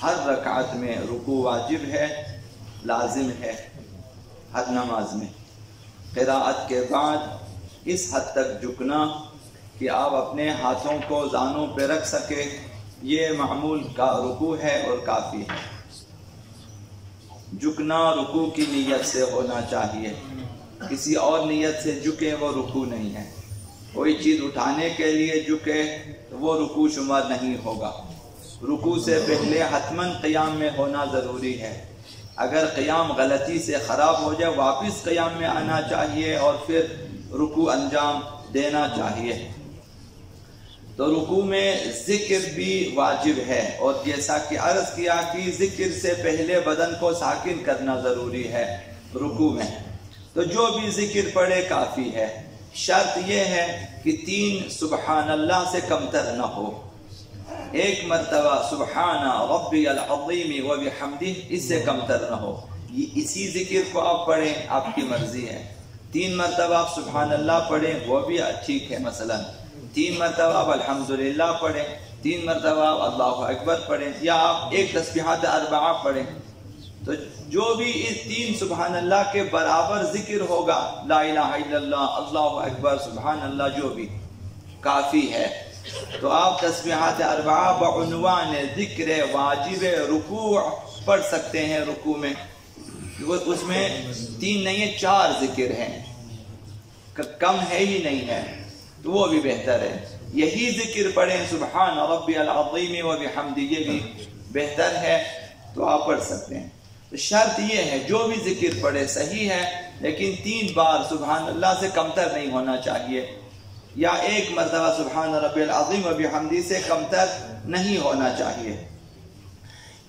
ہر رکعت میں رکوع واجب ہے، لازم ہے ہر نماز میں۔ قراءت کے بعد اس حد تک جھکنا کہ آپ اپنے ہاتھوں کو زانوں پہ رکھ سکے، یہ معمول کا رکوع ہے اور کافی ہے۔ جھکنا رکوع کی نیت سے ہونا چاہیے، کسی اور نیت سے جھکے وہ رکوع نہیں ہے۔ کوئی چیز اٹھانے کے لیے جھکے تو وہ رکوع شمار نہیں ہوگا۔ رکوع سے پہلے حتماً قیام میں ہونا ضروری ہے۔ اگر قیام غلطی سے خراب ہو جائے واپس قیام میں آنا چاہیے اور پھر رکوع انجام دینا چاہیے۔ تو رکوع میں ذکر بھی واجب ہے، اور جیسا کہ عرض کیا کہ ذکر سے پہلے بدن کو ساکن کرنا ضروری ہے رکوع میں۔ تو جو بھی ذکر پڑھے کافی ہے۔ شرط یہ ہے کہ 3 سبحان اللہ سے کمتر نہ ہو۔ 1 مرتبہ سبحان ربی العظیم و بحمدہ، اس سے کمتر نہ ہو۔ اسی ذکر کو آپ پڑھیں، آپ کی مرضی ہے۔ 3 مرتبہ آپ سبحان اللہ پڑھیں، وہ بھی ٹھیک ہے۔ مثلا 3 مرتبہ آپ الحمدللہ پڑھیں، 3 مرتبہ آپ اللہ اکبر پڑھیں، یا آپ 1 تسبیحات 4 پڑھیں۔ تو جو بھی اس 3 سبحان اللہ کے برابر ذکر ہوگا، لا الہ الا اللہ، اللہ اکبر، سبحان اللہ، جو بھی کافی ہے۔ تو آپ تسبیحات 4 بعنوان ذکر واجب رکوع پڑھ سکتے ہیں۔ رکوع میں اس میں 3 نہیں ہے، 4 ذکر ہیں، کم ہے ہی نہیں ہے، تو وہ بھی بہتر ہے۔ یہی ذکر پڑھیں، سبحان ربی العظیم و بحمدہ، یہ بھی بہتر ہے، تو آپ پڑھ سکتے ہیں۔ تو شرط یہ ہے جو بھی ذکر پڑھے صحیح ہے، لیکن 3 بار سبحان اللہ سے کمتر نہیں ہونا چاہیے، یا 1 مرتبہ سبحان ربی العظیم و بحمدہ سے کمتر نہیں ہونا چاہیے۔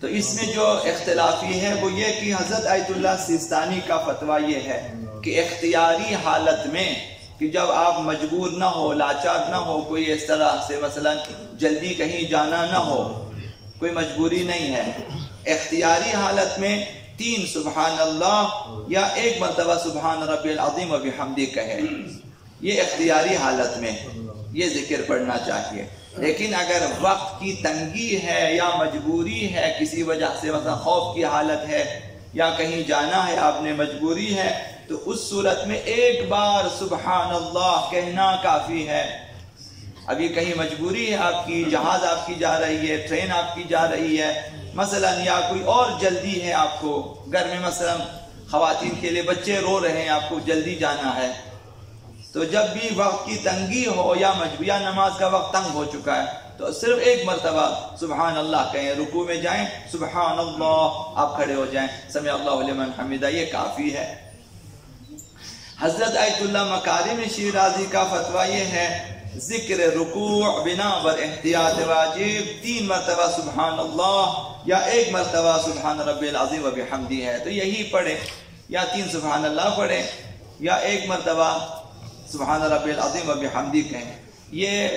تو اس میں جو اختلافی ہے وہ یہ کہ حضرت آیت اللہ سیستانی کا فتویٰ یہ ہے کہ اختیاری حالت میں، کہ جب آپ مجبور نہ ہو، لاچار نہ ہو، کوئی اس طرح سے مثلا جلدی کہیں جانا نہ ہو، کوئی مجبوری نہیں ہے، اختیاری حالت میں 3 سبحان اللہ یا 1 مرتبہ سبحان ربی العظیم و بحمدہ کہے، یہ اختیاری حالت میں یہ ذکر پڑھنا چاہیے۔ لیکن اگر وقت کی تنگی ہے یا مجبوری ہے کسی وجہ سے، مثلا خوف کی حالت ہے یا کہیں جانا ہے، آپ نے مجبوری ہے، تو اس صورت میں 1 بار سبحان اللہ کہنا کافی ہے۔ ابھی کہیں مجبوری ہے آپ کی، جہاز آپ کی جا رہی ہے، ٹرین آپ کی جا رہی ہے مثلا، یا کوئی اور جلدی ہے آپ کو، گھر میں مثلا خواتین کے لیے بچے رو رہے ہیں، آپ کو جلدی جانا ہے، تو جب بھی وقت کی تنگی ہو یا مجبوری، یا نماز کا وقت تنگ ہو چکا ہے، تو صرف 1 مرتبہ سبحان اللہ کہیں، رکوع میں جائیں سبحان اللہ، آپ کھڑے ہو جائیں، سمع اللہ لمن حمدہ، یہ کافی ہے۔ حضرت آیت اللہ مکارم شیرازی کا فتویٰ یہ ہے، ذکر رکوع بنا بر احتیاط واجب 3 مرتبہ سبحان اللہ یا 1 مرتبہ سبحان ربی العظیم و بحمدہ ہے، تو یہی پڑھیں، یا 3 سبحان اللہ پڑھیں یا 1 مرتبہ سبحان ربی العظیم و بحمدہ کہیں، یہ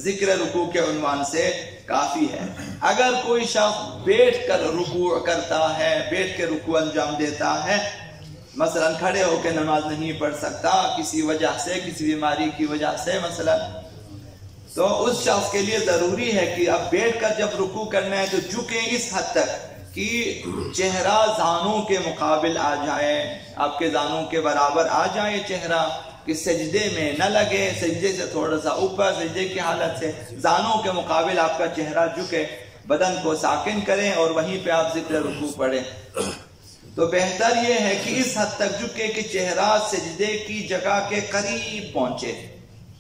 ذکر رکوع کے عنوان سے کافی ہے۔ اگر کوئی شخص بیٹھ کر رکوع کرتا ہے، بیٹھ کے رکوع انجام دیتا ہے، مثلا کھڑے ہو کے نماز نہیں پڑھ سکتا کسی وجہ سے، کسی بیماری کی وجہ سے مثلا، تو اس شخص کے لیے ضروری ہے کہ اب بیٹھ کر جب رکوع کرنا ہے تو جھکیں اس حد تک کہ چہرہ زانوں کے مقابل آ جائے، آپ کے زانوں کے برابر آ جائے چہرہ، کہ سجدے میں نہ لگے، سجدے سے تھوڑا سا اوپر، سجدے کی حالت سے زانوں کے مقابل آپ کا چہرہ جھکے، بدن کو ساکن کریں اور وہیں پہ آپ ذکر رکوع پڑھیں۔ تو بہتر یہ ہے کہ اس حد تک جھکے کہ چہرہ سجدے کی جگہ کے قریب پہنچے،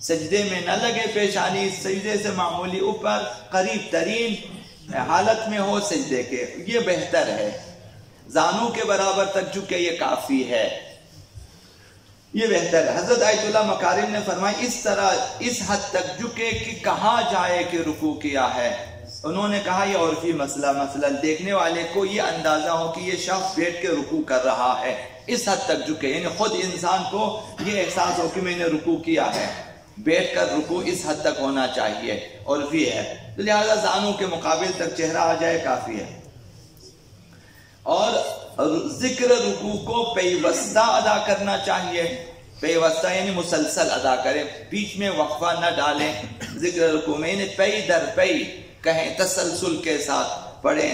سجدے میں نہ لگے پیشانی، سجدے سے معمولی اوپر، قریب ترین حالت میں ہو سجدے کے، یہ بہتر ہے۔ زانوں کے برابر تک جھکے، یہ کافی ہے، یہ بہتر ہے۔ حضرت آیت اللہ مکارم نے فرمایا اس طرح اس حد تک جھکے کہ کہا جائے کہ رکوع کیا ہے۔ انہوں نے کہا یہ عرفی مسئلہ، مثلا دیکھنے والے کو یہ اندازہ ہو کہ یہ شخص بیٹھ کے رکوع کر رہا ہے، اس حد تک جھکے، یعنی خود انسان کو یہ احساس ہو کہ میں نے رکوع کیا ہے، بیٹھ کر رکوع اس حد تک ہونا چاہیے، عرفی ہے، تو لہذا زانوں کے مقابل تک چہرہ آ جائے کافی ہے۔ اور ذکر رکوع کو پیوستہ ادا کرنا چاہیے، پیوستہ یعنی مسلسل ادا کریں، بیچ میں وقفہ نہ ڈالیں ذکر رکوع میں، یعنی پئی در پئی کہیں، تسلسل کے ساتھ پڑھیں،